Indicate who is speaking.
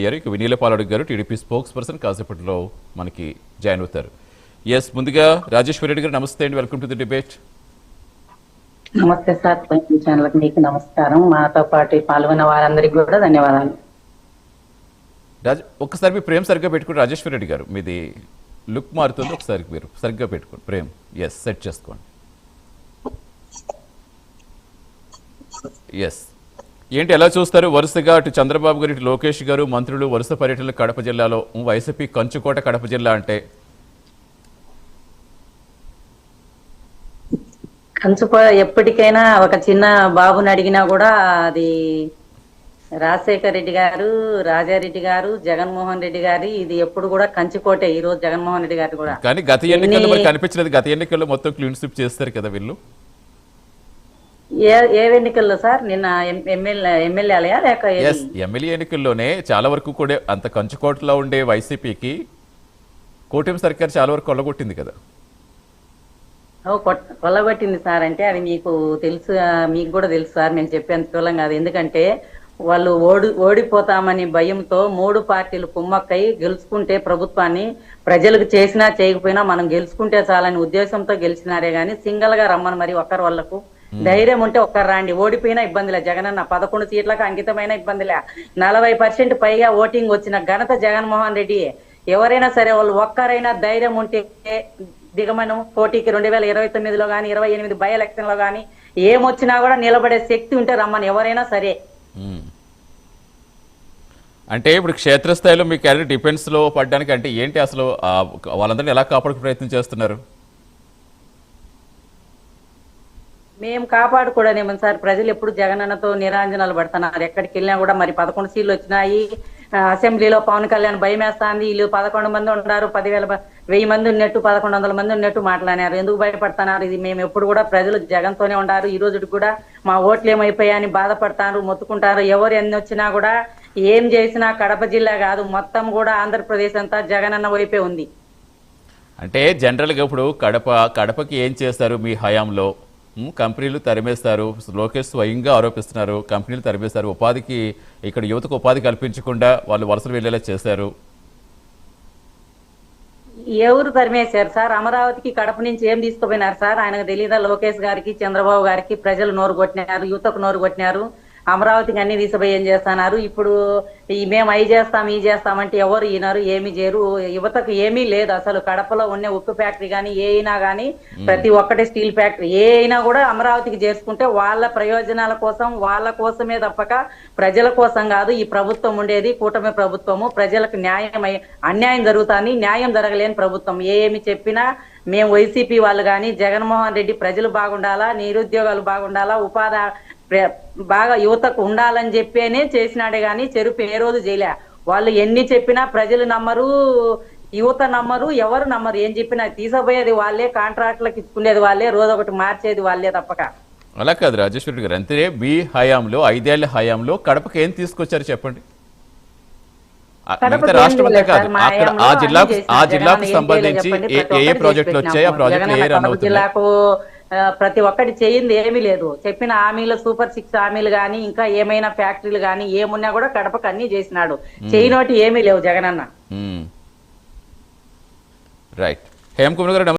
Speaker 1: ఇక వినీలపాలడు గారు TDP spokes person కాసేపట్లో మనకి జాయిన్ అవుతారు. ఎస్, ముందుగా రాజేశ్వర రెడ్డి గారు నమస్తే అండి, వెల్కమ్ టు ది డిబేట్.
Speaker 2: నమస్తే సార్, ఛానల్ మీకు నమస్కారం. మాతో పాటు పాల్గొన్న వారందరికీ కూడా ధన్యవాదాలు.
Speaker 1: ఒక్కసారి మీ ప్రేమ్ సరిగ్గా పెట్టుకోండి రాజేశ్వర రెడ్డి గారు, మీది లుక్ మారుతుంది, ఒకసారి మీరు సరిగ్గా పెట్టుకోండి ప్రేమ్. ఎస్, సెట్ చేసుకోండి. ఎస్, ఏంటి ఎలా చూస్తారు? వరుసగా అటు చంద్రబాబు గారు, ఇటు లోకేష్ గారు, మంత్రులు వరుస పర్యటనలు కడప జిల్లాలో. వైసీపీ కంచుకోట కడప జిల్లా అంటే
Speaker 2: ఎప్పటికైనా ఒక చిన్న బాబుని అడిగినా కూడా అది రాజశేఖర్ రెడ్డి గారు, రాజారెడ్డి గారు, జగన్మోహన్ రెడ్డి గారి ఇది ఎప్పుడు కూడా కంచుకోటే. ఈ రోజు జగన్మోహన్ రెడ్డి గారు కూడా
Speaker 1: కానీ గత ఎన్నికల్లో మరి కనిపించలేదు. గత ఎన్నికల్లో మొత్తం క్లీన్ స్వీప్ చేస్తారు కదా వీళ్ళు.
Speaker 2: ఏ ఎన్నికల్లో సార్? నిన్న ఎమ్మెల్యేలయా లేక
Speaker 1: ఎమ్మెల్యే ఎన్నికల్లోనే చాలా వరకు కూడా అంత కంచుకోటలో ఉండే వైసీపీకి కూటమి సర్కార్ చాలా వరకు కొల్లగొట్టింది కదా.
Speaker 2: కొల్లగొట్టింది సార్ అంటే అది మీకు తెలుసు, మీకు కూడా తెలుసు సార్. మేము చెప్పేంత దూరం కాదు. ఎందుకంటే వాళ్ళు ఓడిపోతామని భయంతో మూడు పార్టీలు కుమ్మక్కై గెలుచుకుంటే ప్రభుత్వాన్ని ప్రజలకు చేసినా చేయకపోయినా మనం గెలుచుకుంటే చాలని ఉద్దేశంతో గెలిచినారే గాని సింగల్ గా రమ్మని మరి ఒక్కరు వాళ్ళకు ధైర్యం ఉంటే ఒక్కరు రాండి. ఓడిపోయినా ఇబ్బందిలే. జగనన్న 11 సీట్లకు అంకితమైన ఇబ్బందిలే. 40% పైగా ఓటింగ్ వచ్చిన ఘనత జగన్మోహన్ రెడ్డి. ఎవరైనా సరే వాళ్ళు ఒక్కరైనా ధైర్యం ఉంటే దిగమనం పోటీకి 2029లో కానీ 28 బై ఎలక్షన్ లో కానీ ఏమొచ్చినా కూడా నిలబడే శక్తి ఉంటే రమ్మని ఎవరైనా సరే.
Speaker 1: అంటే ఇప్పుడు క్షేత్రస్థాయిలో మీ క్యాడర్ డిఫెన్స్ లో పడ్డానికి అంటే ఏంటి అసలు? వాళ్ళందరినీ ఎలా కాపాడుకు ప్రయత్నం చేస్తున్నారు?
Speaker 2: మేము కాపాడుకోవడం సార్. ప్రజలు ఎప్పుడు జగనన్నతో నిరాంజనాలు పడుతున్నారు. ఎక్కడికి వెళ్ళినా కూడా మరి 11 సీట్లు వచ్చినాయి. అసెంబ్లీలో పవన్ కళ్యాణ్ భయం వేస్తాంది. వీళ్ళు 11 మంది ఉన్నారు, 10,000 మంది ఉన్నట్టు 1100 మంది ఉన్నట్టు మాట్లాడారు. ఎందుకు భయపడుతున్నారు? ఇది మేము ఎప్పుడు కూడా ప్రజలు జగన్తోనే ఉన్నారు. ఈ రోజు కూడా మా ఓట్లు ఏమైపోయాయని బాధపడతారు, మొత్తుకుంటారు. ఎవరు ఎన్ని వచ్చినా కూడా ఏం చేసినా కడప జిల్లా కాదు మొత్తం కూడా ఆంధ్రప్రదేశ్ అంతా జగనన్న వైపే ఉంది.
Speaker 1: అంటే జనరల్గా ఇప్పుడు కడపకి ఏం చేస్తారు మీ హయాంలో? కంపెనీలు తరిమేస్తారు. లోకేష్ స్వయంగా ఆరోపిస్తున్నారు, కంపెనీలు తరిమేస్తారు. ఉపాధికి ఇక్కడ యువతకు ఉపాధి కల్పించకుండా వాళ్ళు వలసలు వెళ్ళేలా చేశారు.
Speaker 2: ఎవరు తరిమేశారు సార్? అమరావతికి కడప నుంచి ఏం తీసుకుపోయినారు సార్? ఆయనకు తెలియదా? లోకేష్ గారికి, చంద్రబాబు గారికి ప్రజలు నోరు కొట్టినారు, యువతకు నోరు కొట్టినారు. అమరావతికి అన్ని తీసుకుపోయి ఏం చేస్తున్నారు? ఇప్పుడు మేము అవి చేస్తాం ఈ చేస్తామంటే ఎవరు ఈనారు? ఏమి చేయరు. యువతకు ఏమీ లేదు అసలు. కడపలో ఉన్న ఉక్కు ఫ్యాక్టరీ కానీ ఏ అయినా కానీ ప్రతి ఒక్కటి స్టీల్ ఫ్యాక్టరీ ఏ అయినా కూడా అమరావతికి చేసుకుంటే వాళ్ళ ప్రయోజనాల కోసం, వాళ్ళ కోసమే తప్పక ప్రజల కోసం కాదు. ఈ ప్రభుత్వం ఉండేది కూటమి ప్రభుత్వము. ప్రజలకు అన్యాయం జరుగుతుంది, న్యాయం జరగలేని ప్రభుత్వం. ఏమి చెప్పినా మేము వైసీపీ వాళ్ళు కానీ జగన్మోహన్ రెడ్డి ప్రజలు బాగుండాలా, నిరుద్యోగాలు బాగుండాలా, ఉపాధి బాగా యువతకు ఉండాలని చెప్పేనే చేసినాడే గాని చెరుపు ఏ రోజు చేయలే. వాళ్ళు ఎన్ని చెప్పినా ప్రజలు నమ్మరు, యువత నమ్మరు, ఎవరు నమ్మరు. ఏం చెప్పినా తీసపోయేది వాళ్ళే, కాంట్రాక్ట్లకు ఇచ్చుకునేది వాళ్ళే, రోజు ఒకటి మార్చేది వాళ్ళే తప్పక.
Speaker 1: అలా కాదు రాజేశ్వరి గారు, అంతే మీ హయాంలో 5 ఏళ్ల హయాంలో కడపకి ఏం తీసుకొచ్చారు చెప్పండి? రాష్ట్రమంతా కాదు, అక్కడ ఆ జిల్లాకు సంబంధించి ఏ ప్రాజెక్టులు వచ్చాయి, ఆ ప్రాజెక్టులు ఏ రన్ అవుతున్నాయి?
Speaker 2: జిల్లాకు ప్రతి ఒక్కటి చేయింది ఏమీ లేదు. చెప్పిన హామీలు సూపర్ 6 హామీలు గానీ ఇంకా ఏమైనా ఫ్యాక్టరీలు గానీ ఏమున్నా కూడా కడపకు అన్ని చేసినాడు. చేయనోటి ఏమీ లేవు జగనన్న.
Speaker 1: రైట్. హేమకుమార్ గారు